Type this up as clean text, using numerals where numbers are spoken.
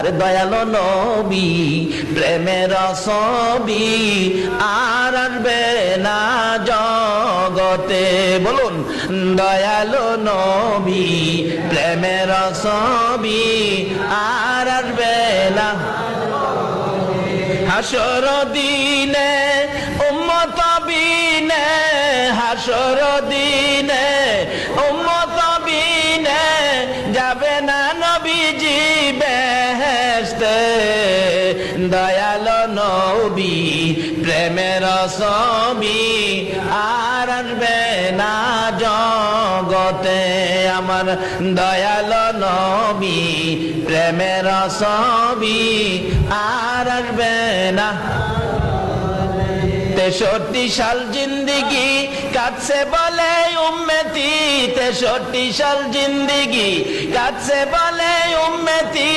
দয়ালো নবী প্রেমের ছবি আর আসবে না জগতে। বলুন, দয়ালো নবী প্রেমের ছবি আর আসবে না। হাসর দিনে উম্মত বিনে, হাসর দিনে উম্মত বিনে যাবে না নবীজি বেহেশতে। দয়ালো নবী প্রেমের ছবি আর আসবে না জগতে। আমার দয়ালো নবী প্রেমের ছবি আর আসবে না। 63 সাল জিন্দিগি কাটছে বলে উম্মতি, 63 সাল জিন্দিগি কাটছে বলে উম্মতি।